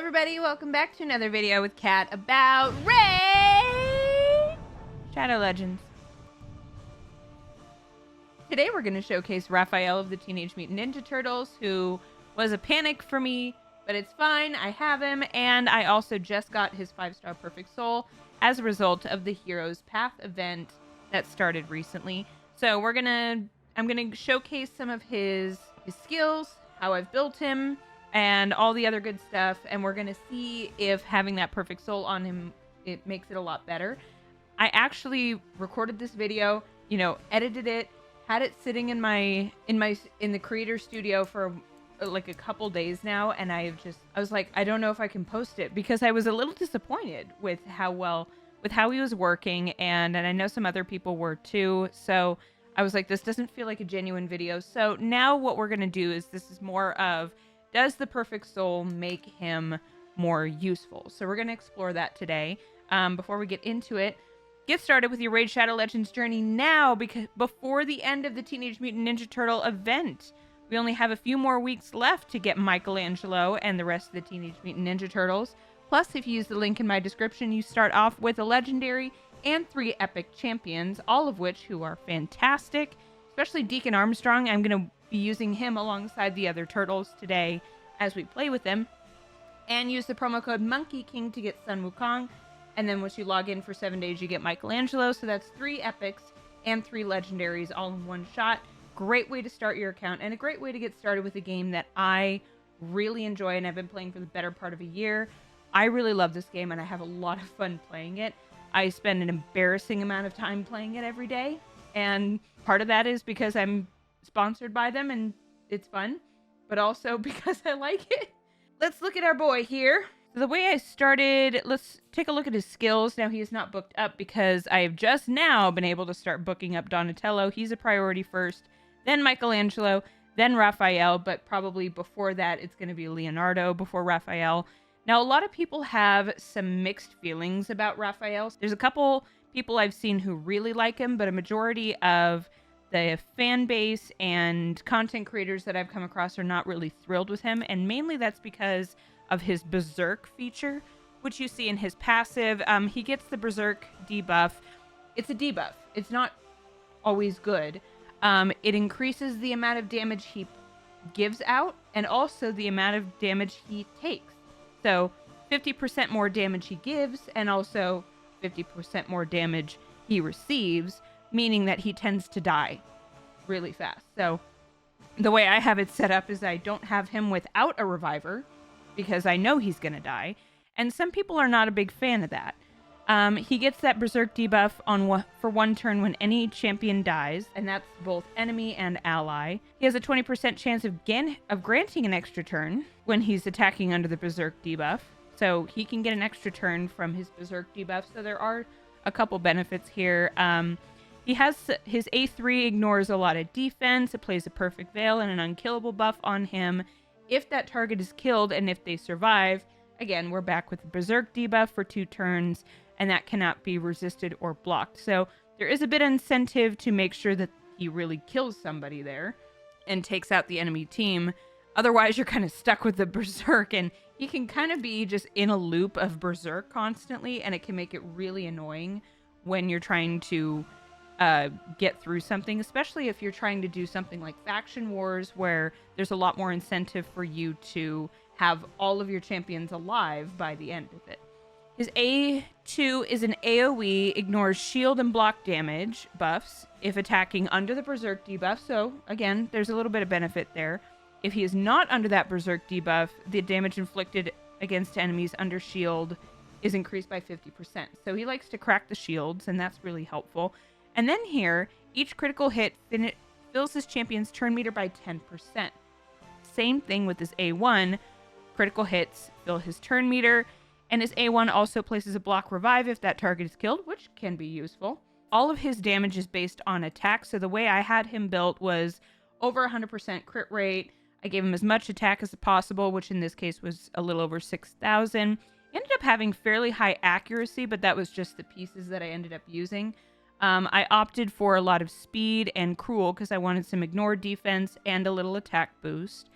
everybody, welcome back to another video with Kat about RAPH Shadow Legends. Today we're going to showcase Raphael of the Teenage Mutant Ninja Turtles, who was a panic for me, but it's fine, I have him, and I also just got his 5-star Perfect Soul as a result of the Heroes Path event that started recently. So I'm gonna showcase some of his skills, how I've built him, and all the other good stuff, and we're gonna see if having that Perfect Soul on him, it makes it a lot better. I actually recorded this video, edited it, had it sitting in the creator studio for like a couple days now, and I was like, I don't know if I can post it, because I was a little disappointed with how he was working, and I know some other people were too. So I was like, this doesn't feel like a genuine video. So now what we're gonna do is, this is more of, does the Perfect Soul make him more useful? So we're gonna explore that today. Before we get into it, get started with your Raid Shadow Legends journey now, because before the end of the Teenage Mutant Ninja Turtle event. We only have a few more weeks left to get Michelangelo and the rest of the Teenage Mutant Ninja Turtles. Plus, if you use the link in my description, you start off with a legendary and 3 epic champions, all of which who are fantastic, especially Deacon Armstrong. I'm going to be using him alongside the other turtles today as we play with them. And use the promo code Monkey King to get Sun Wukong. And then once you log in for 7 days, you get Michelangelo. So that's 3 epics and 3 legendaries all in one shot. Great way to start your account, and a great way to get started with a game that I really enjoy, and I've been playing for the better part of a year. I really love this game, and I have a lot of fun playing it. I spend an embarrassing amount of time playing it every day, and part of that is because I'm sponsored by them and it's fun, but also because I like it. Let's look at our boy here. The way I started, let's take a look at his skills. Now, he is not booked up because I have just now been able to start booking up Donatello. He's a priority first, then Michelangelo, then Raphael, but probably before that, it's going to be Leonardo before Raphael. Now, a lot of people have some mixed feelings about Raphael. There's a couple people I've seen who really like him, but a majority of the fan base and content creators that I've come across are not really thrilled with him, and mainly that's because of his Berserk feature, which you see in his passive. He gets the Berserk debuff. It's a debuff. It's not always good. It increases the amount of damage he gives out, and also the amount of damage he takes. So 50% more damage he gives, and also 50% more damage he receives, meaning that he tends to die really fast. So the way I have it set up is I don't have him without a reviver, because I know he's gonna die, and some people are not a big fan of that. He gets that Berserk debuff for 1 turn when any champion dies, and that's both enemy and ally. He has a 20% chance of granting an extra turn when he's attacking under the Berserk debuff, so he can get an extra turn from his Berserk debuff, so there are a couple benefits here. He has his A3 ignores a lot of defense, it plays a Perfect Veil and an unkillable buff on him. If that target is killed and if they survive, again, we're back with the Berserk debuff for 2 turns, and that cannot be resisted or blocked. So there is a bit of incentive to make sure that he really kills somebody there and takes out the enemy team. Otherwise, you're kind of stuck with the Berserk, and he can kind of be just in a loop of Berserk constantly, and it can make it really annoying when you're trying to get through something, especially if you're trying to do something like Faction Wars, where there's a lot more incentive for you to have all of your champions alive by the end of it. His A2 is an AoE, ignores shield and block damage buffs if attacking under the Berserk debuff, so again, there's a little bit of benefit there. If he is not under that Berserk debuff, the damage inflicted against enemies under shield is increased by 50%. So he likes to crack the shields, and that's really helpful. And then here, each critical hit fills his champion's turn meter by 10%. Same thing with his A1. Critical hits fill his turn meter, and his A1 also places a block revive if that target is killed, which can be useful. All of his damage is based on attack, so the way I had him built was over 100% crit rate. I gave him as much attack as possible, which in this case was a little over 6,000. Ended up having fairly high accuracy, but that was just the pieces that I ended up using. I opted for a lot of speed and cruel because I wanted some ignore defense and a little attack boost.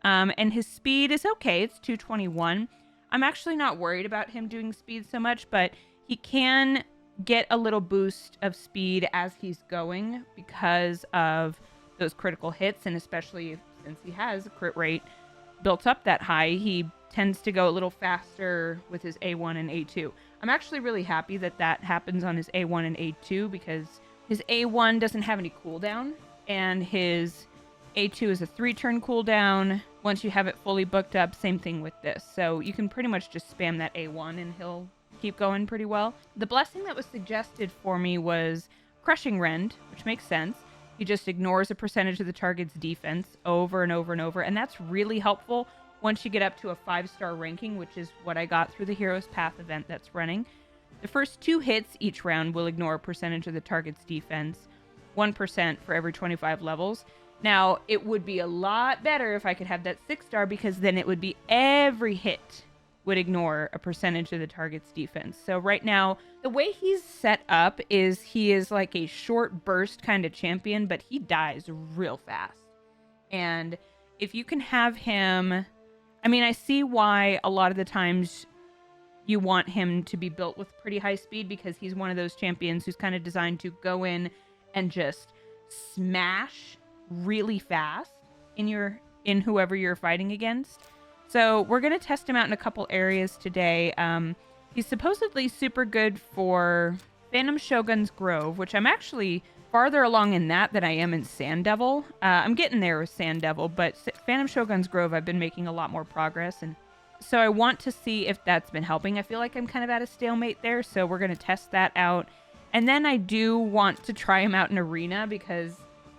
And his speed is okay. It's 221. I'm actually not worried about him doing speed so much, but he can get a little boost of speed as he's going because of those critical hits, and especially since he has a crit rate built up that high, he tends to go a little faster with his A1 and A2. I'm actually really happy that that happens on his A1 and A2 because his A1 doesn't have any cooldown, and his A2 is a 3-turn cooldown. Once you have it fully booked up, same thing with this. So you can pretty much just spam that A1 and he'll keep going pretty well. The blessing that was suggested for me was Crushing Rend, which makes sense. He just ignores a percentage of the target's defense over and over and over, and that's really helpful once you get up to a 5-star ranking, which is what I got through the Hero's Path event that's running. The first 2 hits each round will ignore a percentage of the target's defense, 1% for every 25 levels. Now, it would be a lot better if I could have that 6-star, because then it would be every hit would ignore a percentage of the target's defense. So right now, the way he's set up is he is like a short burst kind of champion, but he dies real fast. And if you can have him... I mean, I see why a lot of the times you want him to be built with pretty high speed, because he's one of those champions who's kind of designed to go in and just smash really fast in whoever you're fighting against. So we're going to test him out in a couple areas today. He's supposedly super good for Phantom Shogun's Grove, which I'm actually farther along in that than I am in Sand Devil. I'm getting there with Sand Devil, but Phantom Shogun's Grove I've been making a lot more progress, and so I want to see if that's been helping. I feel like I'm kind of at a stalemate there, so we're going to test that out. And then I do want to try him out in Arena, because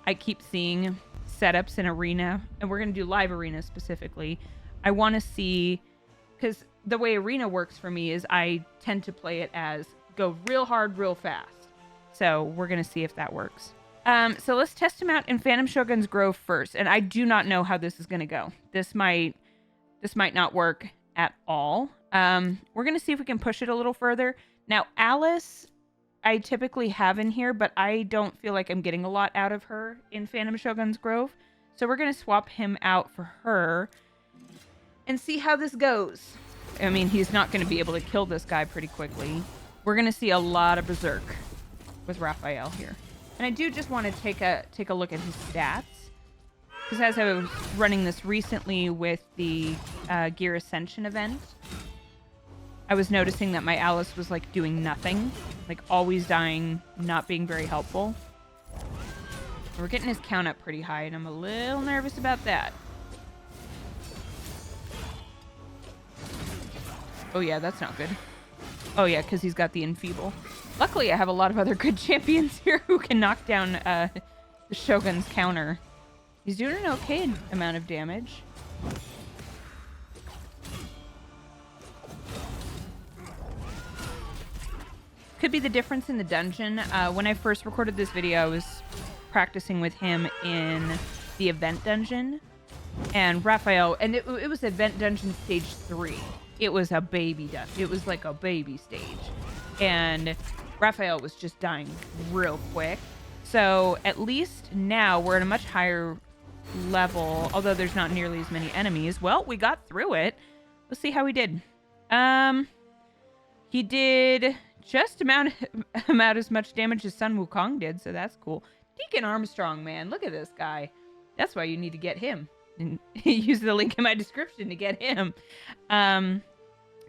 I keep seeing setups in Arena, and we're going to do live Arena specifically. I want to see, because the way Arena works for me is I tend to play it as go real hard, real fast. So we're going to see if that works. So let's test him out in Phantom Shogun's Grove first. And I do not know how this is going to go. This might not work at all. We're going to see if we can push it a little further. Now, Alice, I typically have in here, but I don't feel like I'm getting a lot out of her in Phantom Shogun's Grove. So we're going to swap him out for her and see how this goes. I mean, he's not going to be able to kill this guy pretty quickly. We're going to see a lot of Berserk with Raphael here. And I do just want to take a look at his stats, because as I was running this recently with the Gear Ascension event, I was noticing that my Alice was like doing nothing, like always dying, not being very helpful. We're getting his count up pretty high, and I'm a little nervous about that. Oh yeah, that's not good. Oh yeah, because he's got the Enfeeble. Luckily, I have a lot of other good champions here who can knock down the Shogun's counter. He's doing an okay amount of damage. Could be the difference in the dungeon. When I first recorded this video, I was practicing with him in the event dungeon. And Raphael, and it was event dungeon stage 3. It was a baby dungeon. It was like a baby stage. And Raphael was just dying real quick. So at least now we're at a much higher level, although there's not nearly as many enemies. Well, we got through it. Let's see how he did. He did just about as much damage as Sun Wukong did, so that's cool. Deacon Armstrong, man, look at this guy. That's why you need to get him. And use the link in my description to get him.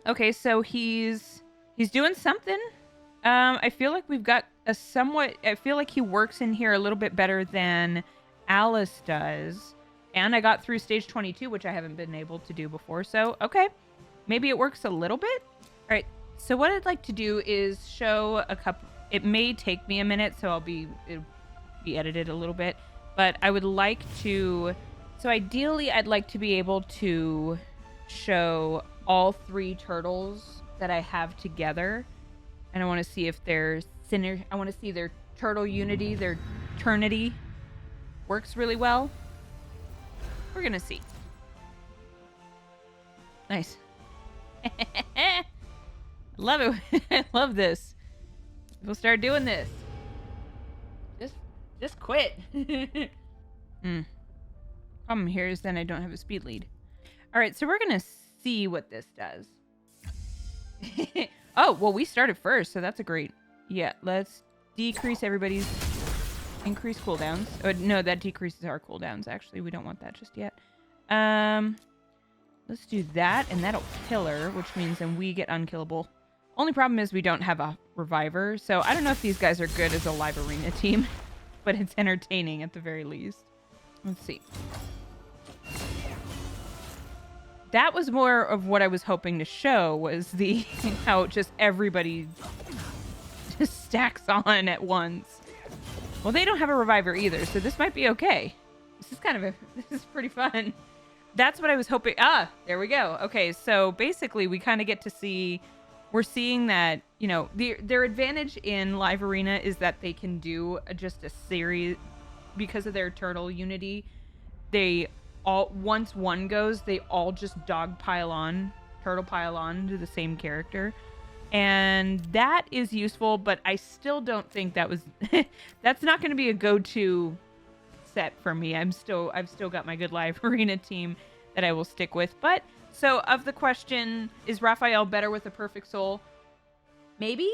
Okay, so he's doing something. I feel like we've got a somewhat... I feel like he works in here a little bit better than Alice does. And I got through stage 22, which I haven't been able to do before. So, okay. Maybe it works a little bit. All right. So what I'd like to do is show a couple... It may take me a minute, so it'll be edited a little bit. But I would like to... So ideally, I'd like to be able to show all 3 turtles that I have together. And I want to see if there's synergy. I want to see their turtle unity, their trinity works really well. We're going to see. Nice. Love it. I love this. We'll start doing this. Just quit. Problem here is then I don't have a speed lead. All right, so we're going to see what this does. Oh, well, we started first, so that's a great... Yeah, let's decrease everybody's increased cooldowns. Oh, no, that decreases our cooldowns, actually. We don't want that just yet. Let's do that, and that'll kill her, which means then we get unkillable. Only problem is we don't have a reviver, so I don't know if these guys are good as a live arena team, but it's entertaining at the very least. Let's see. That was more of what I was hoping to show, was the how just everybody just stacks on at once. Well, they don't have a reviver either, so this might be okay. This is pretty fun. That's what I was hoping. Ah, there we go. Okay, so basically we kind of get to see, we're seeing that, you know, their advantage in live arena is that they can do just a series, because of their turtle unity. They all, once one goes, they all just turtle pile on to the same character. And that is useful, but I still don't think that was, that's not going to be a go-to set for me. I've still got my good live arena team that I will stick with. But so of the question, is Raphael better with a perfect soul? Maybe.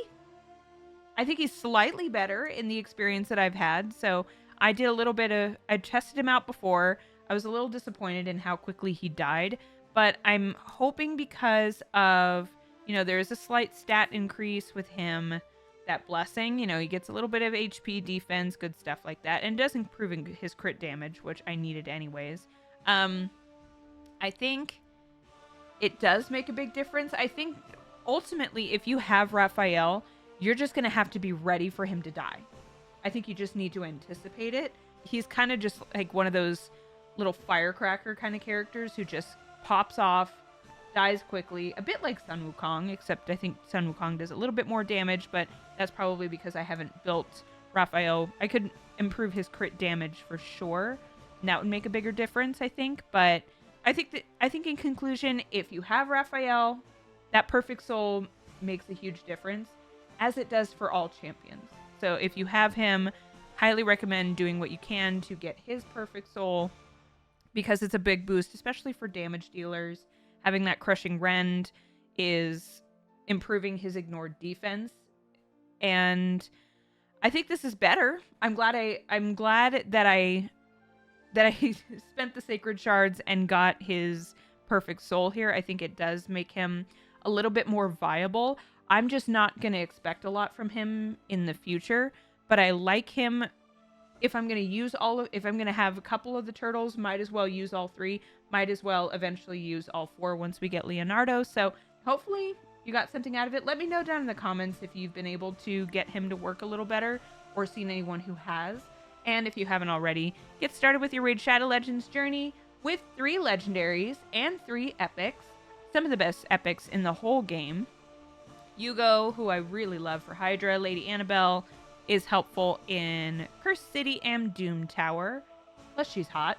I think he's slightly better in the experience that I've had. So I did a little bit of, I tested him out before. I was a little disappointed in how quickly he died, but I'm hoping because of, you know, there is a slight stat increase with him, that blessing, you know, he gets a little bit of HP, defense, good stuff like that, and does improve his crit damage, which I needed anyways. I think it does make a big difference. I think ultimately, if you have Raphael, you're just going to have to be ready for him to die. I think you just need to anticipate it. He's kind of just like one of those little firecracker kind of characters who just pops off, dies quickly, a bit like Sun Wukong, except I think Sun Wukong does a little bit more damage, but that's probably because I haven't built Raphael. I could improve his crit damage for sure, and that would make a bigger difference, I think. But I think in conclusion, if you have Raphael, that perfect soul makes a huge difference, as it does for all champions. So if you have him, highly recommend doing what you can to get his perfect soul, because it's a big boost, especially for damage dealers. Having that crushing rend is improving his ignored defense, and I think this is better. I'm glad that I spent the sacred shards and got his perfect soul here. I think it does make him a little bit more viable. I'm just not going to expect a lot from him in the future, but I like him. If I'm going to have a couple of the turtles, might as well use all three. Might as well eventually use all four once we get Leonardo. So hopefully you got something out of it. Let me know down in the comments if you've been able to get him to work a little better or seen anyone who has. And if you haven't already, get started with your Raid Shadow Legends journey with 3 legendaries and 3 epics. Some of the best epics in the whole game. Yugo, who I really love for Hydra, Lady Annabelle, is helpful in Cursed City and Doom Tower. Plus, she's hot.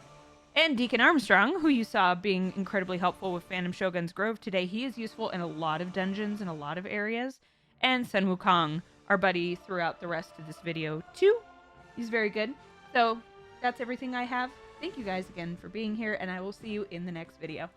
And Deacon Armstrong, who you saw being incredibly helpful with Phantom Shogun's Grove today. He is useful in a lot of dungeons and a lot of areas. And Sun Wukong, our buddy throughout the rest of this video, too. He's very good. So, that's everything I have. Thank you guys again for being here, and I will see you in the next video.